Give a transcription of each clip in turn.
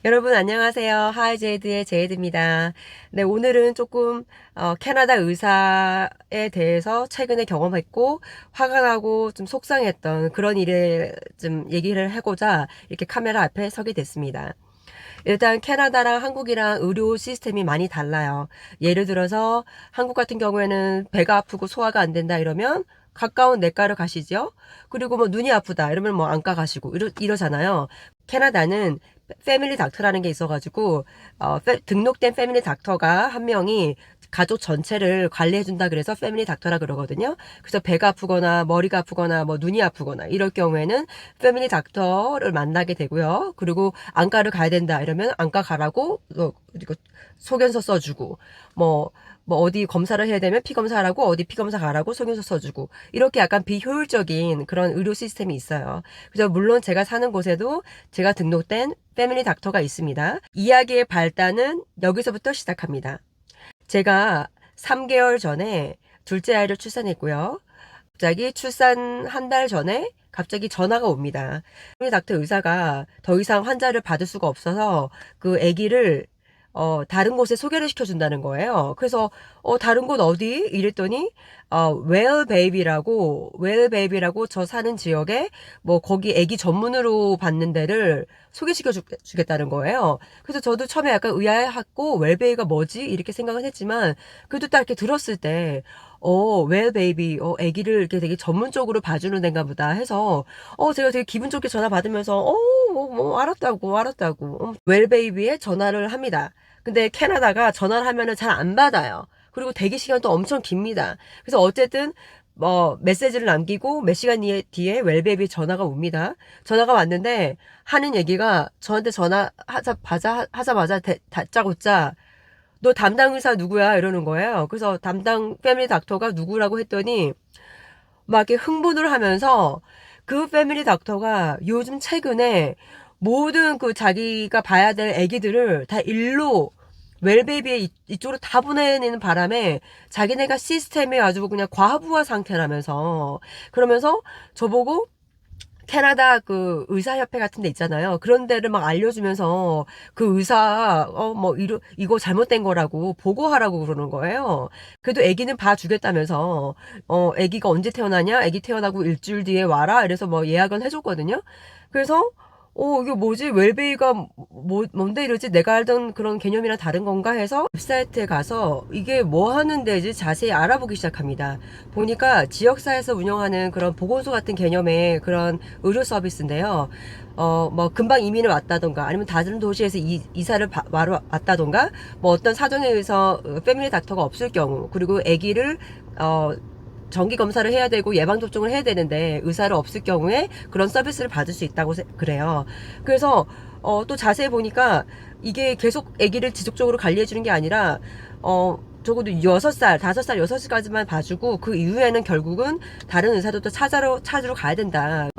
여러분 안녕하세요. 하이제이드의 제이드입니다. 네, 오늘은 조금 캐나다 의사에 대해서 최근에 경험했고 화가 나고 좀 속상했던 그런 일을 좀 얘기를 하고자 이렇게 카메라 앞에 서게 됐습니다. 일단 캐나다랑 한국이랑 의료 시스템이 많이 달라요. 예를 들어서 한국 같은 경우에는 배가 아프고 소화가 안 된다 이러면 가까운 내과를 가시죠. 그리고 뭐 눈이 아프다 이러면 뭐 안과 가시고 이러잖아요. 캐나다는 패밀리 닥터라는 게 있어가지고 등록된 패밀리 닥터가 한 명이 가족 전체를 관리해준다 그래서 패밀리 닥터라 그러거든요. 그래서 배가 아프거나 머리가 아프거나 뭐 눈이 아프거나 이럴 경우에는 패밀리 닥터를 만나게 되고요. 그리고 안과를 가야 된다 이러면 안과 가라고 이거 소견서 써주고 뭐 어디 검사를 해야 되면 피 검사하라고 어디 피 검사 가라고 소견서 써주고 이렇게 약간 비효율적인 그런 의료 시스템이 있어요. 그래서 물론 제가 사는 곳에도 제가 등록된 패밀리 닥터가 있습니다. 이야기의 발단은 여기서부터 시작합니다. 제가 3개월 전에 둘째 아이를 출산했고요. 갑자기 출산 한 달 전에 갑자기 전화가 옵니다. 패밀리 닥터 의사가 더 이상 환자를 받을 수가 없어서 그 아기를 다른 곳에 소개를 시켜준다는 거예요. 그래서, 다른 곳 어디? 이랬더니, 웰베이비라고 저 사는 지역에, 뭐, 거기 애기 전문으로 받는 데를 소개시켜 주겠다는 거예요. 그래서 저도 처음에 약간 의아해하고, 웰베이가 뭐지? 이렇게 생각을 했지만, 그래도 딱 이렇게 들었을 때, 웰베이비, 애기를 이렇게 되게 전문적으로 봐주는 데인가 보다 해서, 제가 되게 기분 좋게 전화 받으면서, 알았다고. 웰베이비에 전화를 합니다. 근데 캐나다가 전화를 하면은 잘 안 받아요. 그리고 대기 시간도 엄청 깁니다. 그래서 어쨌든 뭐 메시지를 남기고 몇 시간 뒤에 웰베이비 전화가 옵니다. 전화가 왔는데 하는 얘기가 저한테 하자마자 다짜고짜 너 담당 의사 누구야 이러는 거예요. 그래서 담당 패밀리 닥터가 누구라고 했더니 막 이렇게 흥분을 하면서 그 패밀리 닥터가 요즘 최근에 모든 그 자기가 봐야 될 애기들을 다 일로 웰베이비에 이쪽으로 다 보내는 바람에 자기네가 시스템이 아주 그냥 과부하 상태라면서 그러면서 저보고 캐나다 그 의사협회 같은 데 있잖아요. 그런 데를 막 알려주면서 그 의사, 이거 잘못된 거라고 보고하라고 그러는 거예요. 그래도 아기는 봐주겠다면서, 아기가 언제 태어나냐? 아기 태어나고 일주일 뒤에 와라? 이래서 뭐 예약은 해줬거든요. 그래서 이게 뭐지? 웰베이가 뭔데 이러지? 내가 알던 그런 개념이랑 다른 건가 해서 웹사이트에 가서 이게 뭐 하는 데지 자세히 알아보기 시작합니다. 보니까 지역사에서 운영하는 그런 보건소 같은 개념의 그런 의료 서비스인데요. 뭐 금방 이민을 왔다던가 아니면 다른 도시에서 이사를 왔다던가 뭐 어떤 사정에 의해서 패밀리 닥터가 없을 경우 그리고 아기를 정기 검사를 해야 되고 예방접종을 해야 되는데 의사를 없을 경우에 그런 서비스를 받을 수 있다고 그래요. 그래서 또 자세히 보니까 이게 계속 아기를 지속적으로 관리해 주는 게 아니라 적어도 6살, 5살, 6살까지만 봐주고 그 이후에는 결국은 다른 의사도 또 찾으러 가야 된다.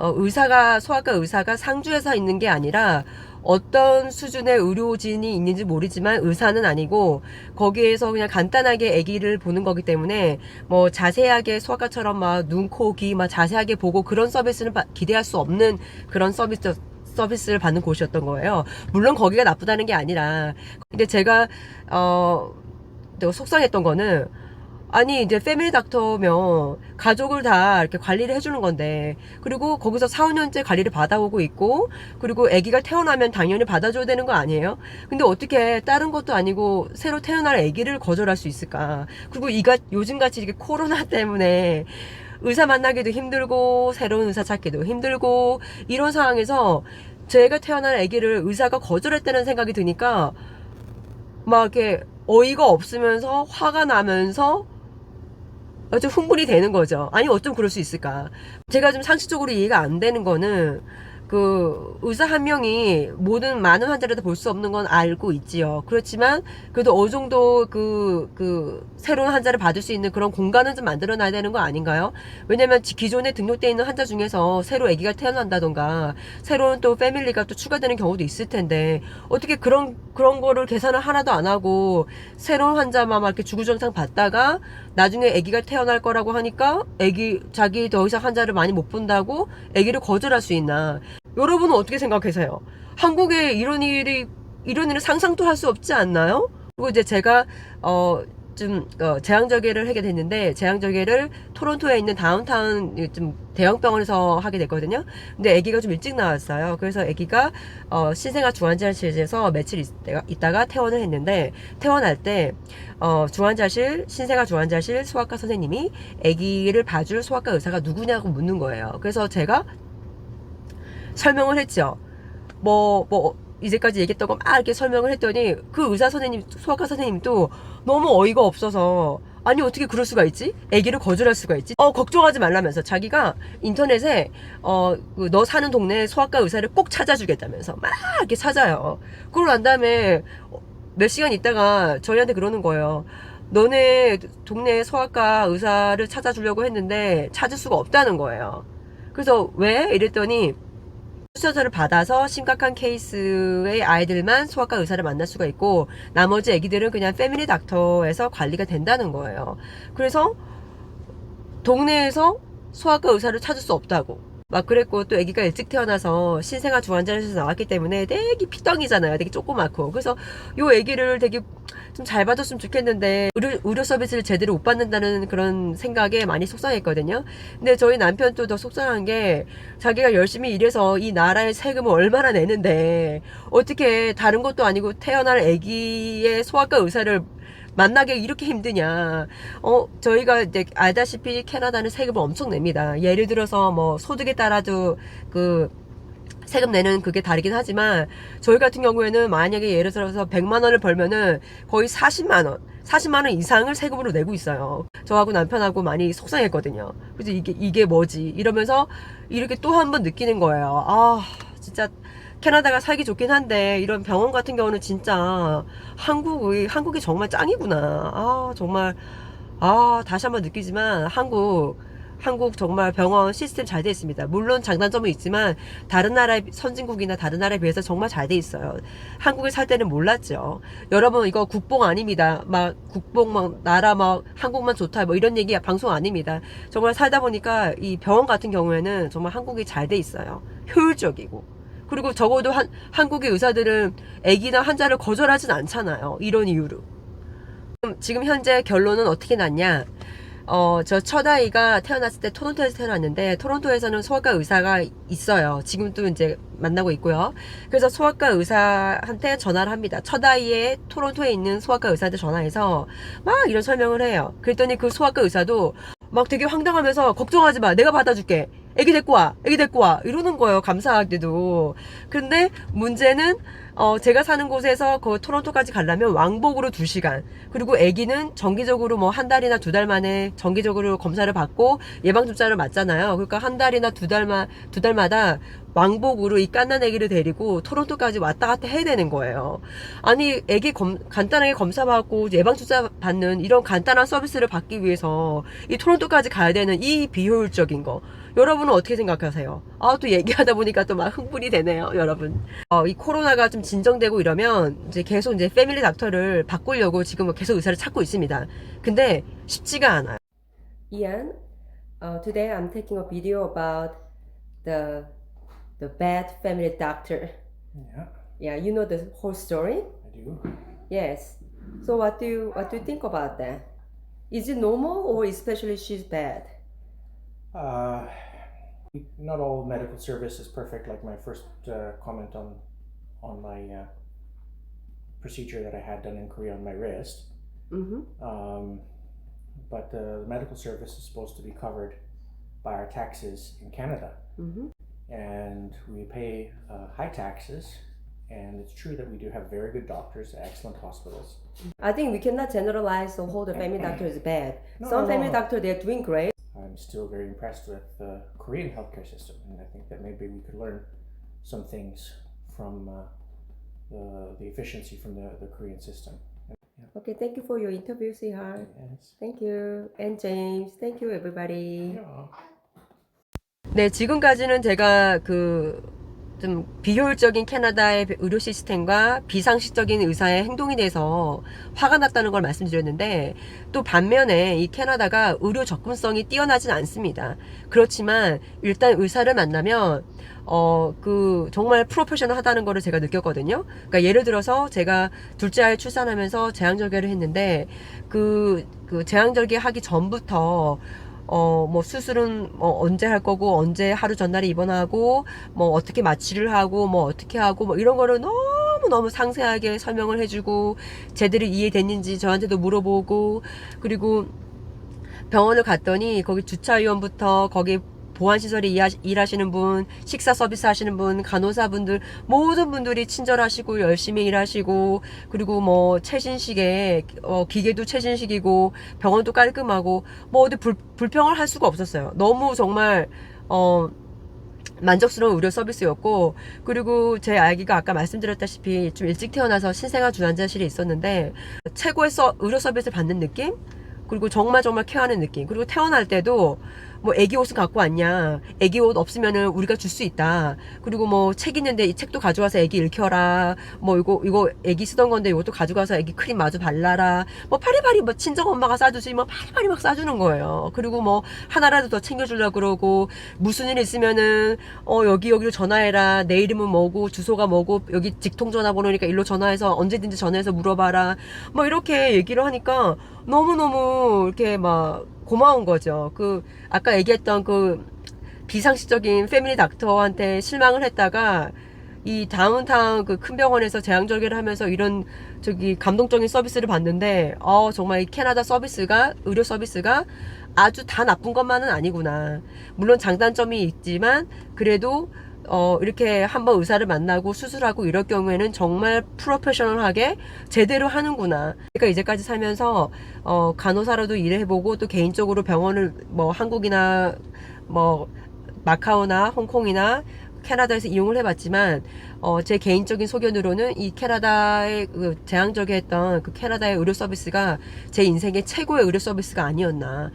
소아과 의사가 상주에서 있는 게 아니라 어떤 수준의 의료진이 있는지 모르지만 의사는 아니고 거기에서 그냥 간단하게 아기를 보는 거기 때문에 뭐 자세하게 소아과처럼 막 눈, 코, 귀 막 자세하게 보고 그런 서비스는 기대할 수 없는 그런 서비스를 받는 곳이었던 거예요. 물론 거기가 나쁘다는 게 아니라 근데 제가 내가 속상했던 거는 아니 이제 패밀리 닥터면 가족을 다 이렇게 관리를 해주는 건데 그리고 거기서 4, 5년째 관리를 받아오고 있고 그리고 아기가 태어나면 당연히 받아줘야 되는 거 아니에요? 근데 어떻게 다른 것도 아니고 새로 태어날 아기를 거절할 수 있을까? 그리고 요즘같이 이렇게 코로나 때문에 의사 만나기도 힘들고 새로운 의사 찾기도 힘들고 이런 상황에서 제가 태어날 아기를 의사가 거절했다는 생각이 드니까 막 이렇게 어이가 없으면서 화가 나면서 좀 흥분이 되는 거죠. 아니 어쩜 그럴 수 있을까. 제가 좀 상식적으로 이해가 안 되는 거는 그 의사 한 명이 많은 환자를 다 볼 수 없는 건 알고 있지요. 그렇지만 그래도 어느 정도 새로운 환자를 받을 수 있는 그런 공간은 좀 만들어 놔야 되는 거 아닌가요? 왜냐면 기존에 등록되어 있는 환자 중에서 새로 아기가 태어난다던가 새로운 또 패밀리가 또 추가되는 경우도 있을 텐데 어떻게 그런 거를 계산을 하나도 안 하고 새로운 환자만 막 이렇게 주구장창 받다가 나중에 아기가 태어날 거라고 하니까 자기 더 이상 환자를 많이 못 본다고 아기를 거절할 수 있나? 여러분은 어떻게 생각하세요? 한국에 이런 일이 이런 일은 상상도 할 수 없지 않나요? 그리고 이제 제가 제왕절개를 하게 됐는데, 제왕절개를 토론토에 있는 다운타운 좀 대형 병원에서 하게 됐거든요. 근데 아기가 좀 일찍 나왔어요. 그래서 아기가 신생아 중환자실에서 며칠 있다가 퇴원을 했는데, 퇴원할 때 신생아 중환자실 소아과 선생님이 아기를 봐줄 소아과 의사가 누구냐고 묻는 거예요. 그래서 제가 설명을 했죠. 이제까지 얘기했던 거 막 이렇게 설명을 했더니 그 의사 선생님, 소아과 선생님도 너무 어이가 없어서, 아니 어떻게 그럴 수가 있지? 아기를 거절할 수가 있지? 걱정하지 말라면서 자기가 인터넷에 너 사는 동네 소아과 의사를 꼭 찾아주겠다면서 막 이렇게 찾아요. 그러고 난 다음에 몇 시간 있다가 저희한테 그러는 거예요. 너네 동네 소아과 의사를 찾아주려고 했는데 찾을 수가 없다는 거예요. 그래서 왜? 이랬더니 추천서를 받아서 심각한 케이스의 아이들만 소아과 의사를 만날 수가 있고, 나머지 애기들은 그냥 패밀리 닥터에서 관리가 된다는 거예요. 그래서 동네에서 소아과 의사를 찾을 수 없다고 막 그랬고, 또 아기가 일찍 태어나서 신생아 중환자실에서 나왔기 때문에 되게 피덩이잖아요. 되게 조그맣고. 그래서 요 아기를 되게 좀 잘 받았으면 좋겠는데 의료 서비스를 제대로 못 받는다는 그런 생각에 많이 속상했거든요. 근데 저희 남편도 더 속상한 게, 자기가 열심히 일해서 이 나라의 세금을 얼마나 내는데 어떻게 다른 것도 아니고 태어날 아기의 소아과 의사를 만나기 이렇게 힘드냐. 저희가 이제 알다시피 캐나다는 세금을 엄청 냅니다. 예를 들어서 뭐 소득에 따라도 그 세금 내는 그게 다르긴 하지만, 저희 같은 경우에는 만약에 예를 들어서 100만 원을 벌면은 거의 40만 원 이상을 세금으로 내고 있어요. 저하고 남편하고 많이 속상했거든요. 그래서 이게 뭐지? 이러면서 이렇게 또 한 번 느끼는 거예요. 아, 진짜 캐나다가 살기 좋긴 한데 이런 병원 같은 경우는 진짜 한국이 정말 짱이구나. 아, 정말. 다시 한번 느끼지만 한국 정말 병원 시스템 잘 돼 있습니다. 물론 장단점은 있지만 다른 나라의 선진국이나 다른 나라에 비해서 정말 잘 돼 있어요. 한국에 살 때는 몰랐죠. 여러분, 이거 국뽕 아닙니다. 막 국뽕 막 나라 막 한국만 좋다 뭐 이런 얘기 방송 아닙니다. 정말 살다 보니까 이 병원 같은 경우에는 정말 한국이 잘 돼 있어요. 효율적이고. 그리고 적어도 한국의 의사들은 아기나 환자를 거절하진 않잖아요. 이런 이유로. 지금 현재 결론은 어떻게 났냐? 저 첫 아이가 태어났을 때 토론토에서 태어났는데, 토론토에서는 소아과 의사가 있어요. 지금도 이제 만나고 있고요. 그래서 소아과 의사한테 전화를 합니다. 첫 아이의 토론토에 있는 소아과 의사한테 전화해서 막 이런 설명을 해요. 그랬더니 그 소아과 의사도 막 되게 황당하면서, 걱정하지 마, 내가 받아줄게, 애기 데리고 와, 애기 데리고 와, 이러는 거예요. 감사하게도. 근데 문제는 제가 사는 곳에서 그 토론토까지 가려면 왕복으로 2시간. 그리고 아기는 정기적으로 뭐 한 달이나 2달 만에 정기적으로 검사를 받고 예방접종을 맞잖아요. 그러니까 한 달이나 2달마다 왕복으로 이 갓난 아기를 데리고 토론토까지 왔다 갔다 해야 되는 거예요. 아니, 아기 간단하게 검사받고 예방접종 받는 이런 간단한 서비스를 받기 위해서 이 토론토까지 가야 되는 이 비효율적인 거. 여러분은 어떻게 생각하세요? 또 얘기하다 보니까 또 막 흥분이 되네요, 여러분. 이 코로나가 좀 진정되고 이러면 이제 계속 이제 패밀리 닥터를 바꾸려고 지금 계속 의사를 찾고 있습니다. 근데 쉽지가 않아요. Ian, today I'm taking a video about the bad family doctor. Yeah, Yeah, you know the whole story? I do. Yes. So what do you think about that? Is it normal or especially she's bad? Uh, Not all medical service is perfect. Like my first comment on my procedure that I had done in Korea on my wrist. Mm-hmm. But the medical service is supposed to be covered by our taxes in Canada, Mm-hmm. and we pay high taxes. And it's true that we do have very good doctors, excellent hospitals. I think we cannot generalize the whole family doctor is bad. Some family doctor they're doing great. I'm still very impressed with the Korean healthcare system, and I think that maybe we could learn some things from the efficiency from the Korean system. Okay, thank you for your interview, sweetheart. Yes. Thank you. And James, thank you, everybody. Yeah. 네, 지금까지는 제가 좀 비효율적인 캐나다의 의료 시스템과 비상식적인 의사의 행동에 대해서 화가 났다는 걸 말씀드렸는데, 또 반면에 이 캐나다가 의료 접근성이 뛰어나진 않습니다. 그렇지만 일단 의사를 만나면 정말 프로페셔널 하다는 거를 제가 느꼈거든요. 그러니까 예를 들어서 제가 둘째 아이 출산하면서 제왕절개를 했는데, 그 제왕절개 하기 전부터 뭐 수술은 뭐 언제 할 거고, 언제 하루 전날에 입원하고, 뭐 어떻게 마취를 하고, 뭐 어떻게 하고, 뭐 이런 거를 너무너무 상세하게 설명을 해주고, 제대로 이해됐는지 저한테도 물어보고, 그리고 병원을 갔더니 거기 주차위원부터 거기 보안시설에 일하시는 분, 식사 서비스 하시는 분, 간호사분들, 모든 분들이 친절하시고 열심히 일하시고, 그리고 뭐 최신식에 기계도 최신식이고 병원도 깔끔하고, 뭐 어디 불평을 할 수가 없었어요. 너무 정말 만족스러운 의료 서비스였고, 그리고 제 아기가 아까 말씀드렸다시피 좀 일찍 태어나서 신생아 주환자실에 있었는데, 최고의 의료 서비스를 받는 느낌? 그리고 정말 케어하는 느낌. 그리고 태어날 때도 뭐 애기 옷을 갖고 왔냐, 애기 옷 없으면은 우리가 줄 수 있다. 그리고 뭐 책 있는데 이 책도 가져와서 애기 읽혀라. 뭐 이거 애기 쓰던 건데 이것도 가져가서 애기 크림 마저 발라라. 뭐 파리파리 뭐 친정 엄마가 싸주지 뭐 파리파리 막 싸주는 거예요. 그리고 뭐 하나라도 더 챙겨주려고 그러고, 무슨 일 있으면은 여기로 전화해라. 내 이름은 뭐고 주소가 뭐고 여기 직통 전화번호니까 일로 전화해서 언제든지 전화해서 물어봐라. 뭐 이렇게 얘기를 하니까 너무너무 이렇게 막 고마운 거죠. 아까 얘기했던 비상식적인 패밀리 닥터한테 실망을 했다가, 이 다운타운 큰 병원에서 제왕절개를 하면서 이런 감동적인 서비스를 받는데, 정말 이 캐나다 의료 서비스가 아주 다 나쁜 것만은 아니구나. 물론 장단점이 있지만, 그래도 이렇게 한번 의사를 만나고 수술하고 이럴 경우에는 정말 프로페셔널하게 제대로 하는구나. 그러니까 이제까지 살면서 간호사로도 일해보고, 또 개인적으로 병원을 뭐 한국이나 뭐 마카오나 홍콩이나 캐나다에서 이용을 해봤지만, 제 개인적인 소견으로는 이 캐나다의 제왕절개 했던 캐나다의 의료 서비스가 제 인생의 최고의 의료 서비스가 아니었나.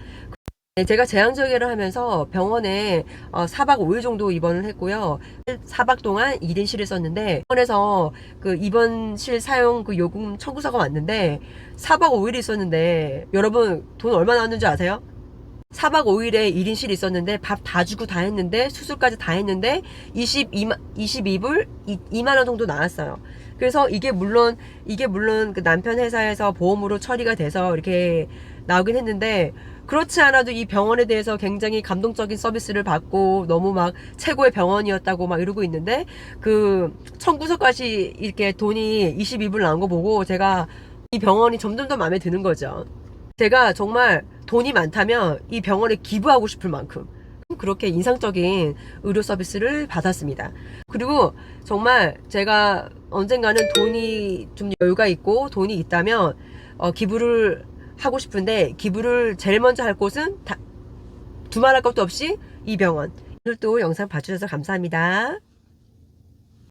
네, 제가 제왕절개를 하면서 병원에 4박 5일 정도 입원을 했고요. 4박 동안 1인실을 썼는데, 병원에서 입원실 사용 요금 청구서가 왔는데, 4박 5일 있었는데, 여러분 돈 얼마 나왔는 줄 아세요? 4박 5일에 1인실이 있었는데 밥 다 주고 다 했는데, 수술까지 다 했는데 22불 2만원 정도 나왔어요. 그래서 이게 물론 남편 회사에서 보험으로 처리가 돼서 이렇게 나오긴 했는데, 그렇지 않아도 이 병원에 대해서 굉장히 감동적인 서비스를 받고 너무 막 최고의 병원이었다고 막 이러고 있는데, 청구서까지 이렇게 돈이 22불 나온 거 보고 제가 이 병원이 점점 더 마음에 드는 거죠. 제가 정말 돈이 많다면 이 병원에 기부하고 싶을 만큼 그렇게 인상적인 의료 서비스를 받았습니다. 그리고 정말 제가 언젠가는 돈이 좀 여유가 있고 돈이 있다면 기부를 하고 싶은데, 기부를 제일 먼저 할 곳은 두말할 것도 없이 이 병원. 오늘도 영상 봐주셔서 감사합니다.